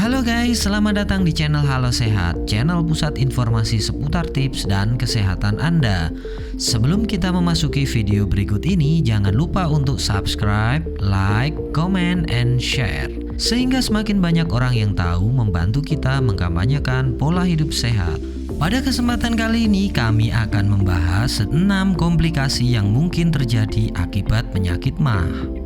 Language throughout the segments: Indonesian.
Halo guys, selamat datang di channel Halo Sehat, channel pusat informasi seputar tips dan kesehatan Anda. Sebelum kita memasuki video berikut ini, jangan lupa untuk subscribe, like, comment, and share. Sehingga semakin banyak orang yang tahu membantu kita mengkampanyekan pola hidup sehat. Pada kesempatan kali ini kami akan membahas 6 komplikasi yang mungkin terjadi akibat penyakit MAH.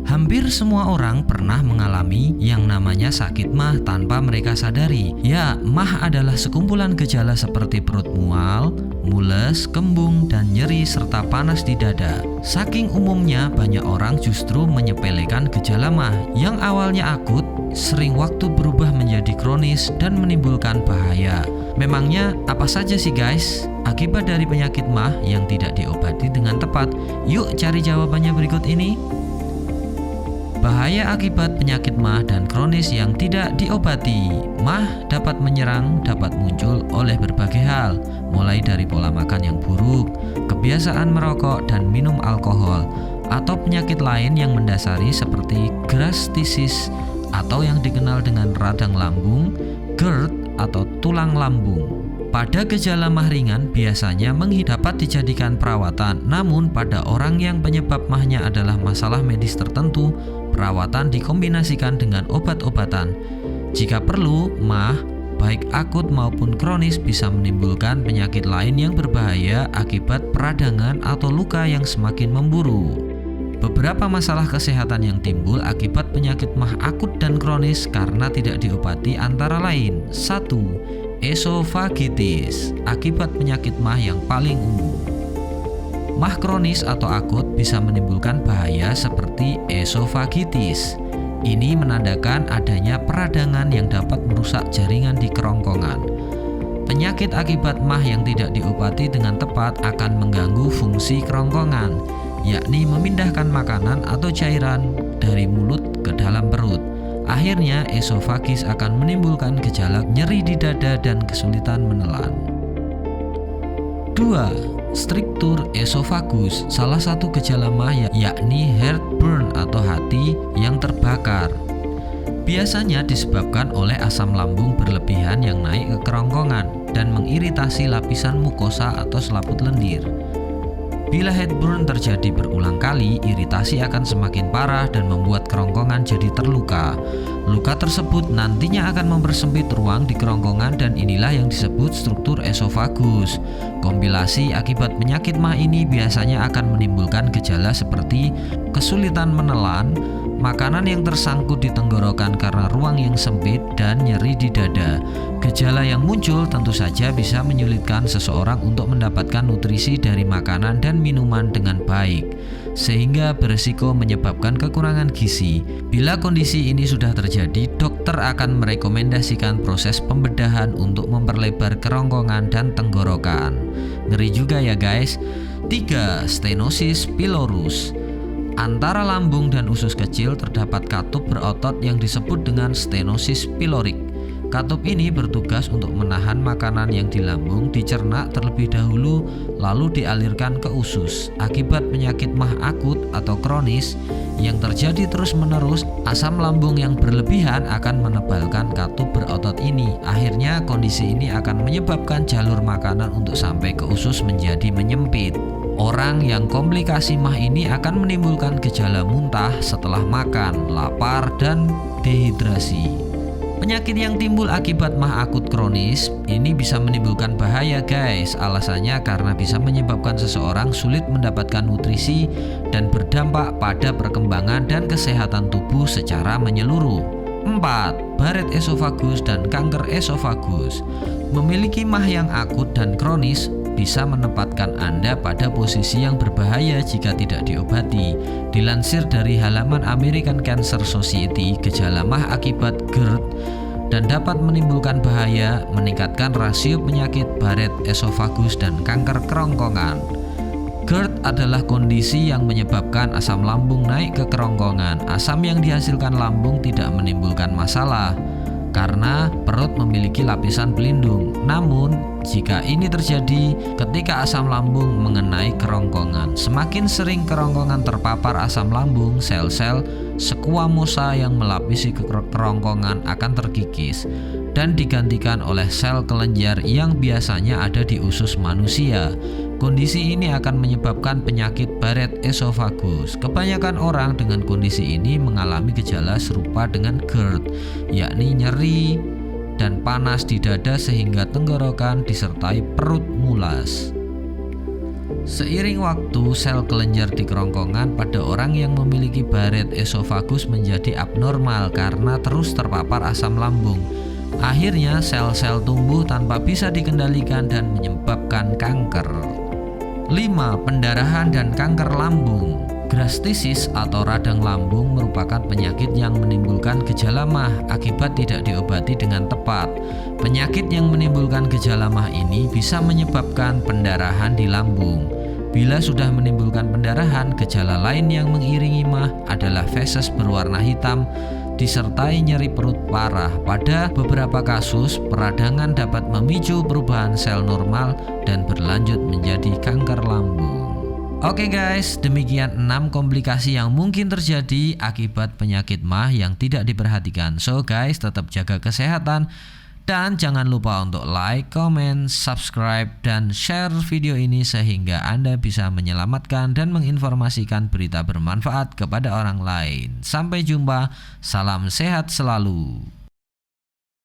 Hampir semua orang pernah mengalami yang namanya sakit MAH tanpa mereka sadari. Ya, MAH adalah sekumpulan gejala seperti perut mual, mules, kembung, dan nyeri serta panas di dada. Saking umumnya, banyak orang justru menyepelekan gejala MAH yang awalnya akut, sering waktu berubah menjadi kronis dan menimbulkan bahaya. Memangnya apa saja sih guys akibat dari penyakit MAH yang tidak diobati dengan tepat? Yuk cari jawabannya berikut ini. Bahaya akibat penyakit MAH dan kronis yang tidak diobati. MAH dapat menyerang, dapat muncul oleh berbagai hal, mulai dari pola makan yang buruk, kebiasaan merokok dan minum alkohol, atau penyakit lain yang mendasari seperti gastritis atau yang dikenal dengan radang lambung, GERD atau tulang lambung. Pada gejala MAH ringan biasanya dapat dijadikan perawatan, namun pada orang yang penyebab MAH-nya adalah masalah medis tertentu, perawatan dikombinasikan dengan obat-obatan. Jika perlu, MAH baik akut maupun kronis bisa menimbulkan penyakit lain yang berbahaya akibat peradangan atau luka yang semakin memburu. Beberapa masalah kesehatan yang timbul akibat penyakit MAH akut dan kronis karena tidak diobati antara lain: 1. Esofagitis, akibat penyakit MAH yang paling umum. MAH kronis atau akut bisa menimbulkan bahaya seperti esofagitis. Ini menandakan adanya peradangan yang dapat merusak jaringan di kerongkongan. Penyakit akibat MAH yang tidak diobati dengan tepat akan mengganggu fungsi kerongkongan, yakni memindahkan makanan atau cairan dari mulut ke dalam perut. Akhirnya esofagis akan menimbulkan gejala nyeri di dada dan kesulitan menelan. 2. Struktur esofagus. Salah satu gejala MAH yakni heartburn atau hati yang terbakar. Biasanya disebabkan oleh asam lambung berlebihan yang naik ke kerongkongan dan mengiritasi lapisan mukosa atau selaput lendir. Bila heartburn terjadi berulang kali, iritasi akan semakin parah dan membuat kerongkongan jadi terluka. Luka tersebut nantinya akan mempersempit ruang di kerongkongan dan inilah yang disebut struktur esofagus. Kompilasi akibat penyakit MAH ini biasanya akan menimbulkan gejala seperti kesulitan menelan, makanan yang tersangkut di tenggorokan karena ruang yang sempit, dan nyeri di dada. Gejala yang muncul tentu saja bisa menyulitkan seseorang untuk mendapatkan nutrisi dari makanan dan minuman dengan baik, sehingga beresiko menyebabkan kekurangan gizi. Bila kondisi ini sudah terjadi, dokter akan merekomendasikan proses pembedahan untuk memperlebar kerongkongan dan tenggorokan. Ngeri juga ya guys. 3. Stenosis pylorus. Antara lambung dan usus kecil terdapat katup berotot yang disebut dengan stenosis pilorik. Katup ini bertugas untuk menahan makanan yang di lambung dicerna terlebih dahulu lalu dialirkan ke usus. Akibat penyakit MAH akut atau kronis yang terjadi terus-menerus, asam lambung yang berlebihan akan menebalkan katup berotot ini. Akhirnya kondisi ini akan menyebabkan jalur makanan untuk sampai ke usus menjadi menyempit. Orang yang komplikasi MAH ini akan menimbulkan gejala muntah setelah makan, lapar, dan dehidrasi. Penyakit yang timbul akibat MAH akut kronis ini bisa menimbulkan bahaya guys. Alasannya karena bisa menyebabkan seseorang sulit mendapatkan nutrisi dan berdampak pada perkembangan dan kesehatan tubuh secara menyeluruh. 4. Baret esofagus dan kanker esofagus. Memiliki MAH yang akut dan kronis bisa menempatkan Anda pada posisi yang berbahaya jika tidak diobati. Dilansir dari halaman American Cancer Society, gejala MAH akibat GERD dan dapat menimbulkan bahaya, meningkatkan rasio penyakit baret esofagus dan kanker kerongkongan. GERD adalah kondisi yang menyebabkan asam lambung naik ke kerongkongan. Asam yang dihasilkan lambung tidak menimbulkan masalah, karena perut memiliki lapisan pelindung. Namun, jika ini terjadi ketika asam lambung mengenai kerongkongan, semakin sering kerongkongan terpapar asam lambung, sel-sel squamosa yang melapisi kerongkongan akan terkikis dan digantikan oleh sel kelenjar yang biasanya ada di usus manusia. Kondisi ini akan menyebabkan penyakit Barrett esophagus. Kebanyakan orang dengan kondisi ini mengalami gejala serupa dengan GERD, yakni nyeri dan panas di dada sehingga tenggorokan disertai perut mulas. Seiring waktu, sel kelenjar di kerongkongan pada orang yang memiliki Barrett esophagus menjadi abnormal karena terus terpapar asam lambung. Akhirnya sel-sel tumbuh tanpa bisa dikendalikan dan menyebabkan kanker. 5. Pendarahan dan kanker lambung. Gastritis atau radang lambung merupakan penyakit yang menimbulkan gejala MAH akibat tidak diobati dengan tepat. Penyakit yang menimbulkan gejala MAH ini bisa menyebabkan pendarahan di lambung. Bila sudah menimbulkan pendarahan, gejala lain yang mengiringi MAH adalah feses berwarna hitam disertai nyeri perut parah. Pada beberapa kasus, peradangan dapat memicu perubahan sel normal dan berlanjut menjadi kanker lambung. Oke guys, demikian 6 komplikasi yang mungkin terjadi akibat penyakit MAH yang tidak diperhatikan. So guys, tetap jaga kesehatan dan jangan lupa untuk like, comment, subscribe, dan share video ini sehingga Anda bisa menyelamatkan dan menginformasikan berita bermanfaat kepada orang lain. Sampai jumpa, salam sehat selalu.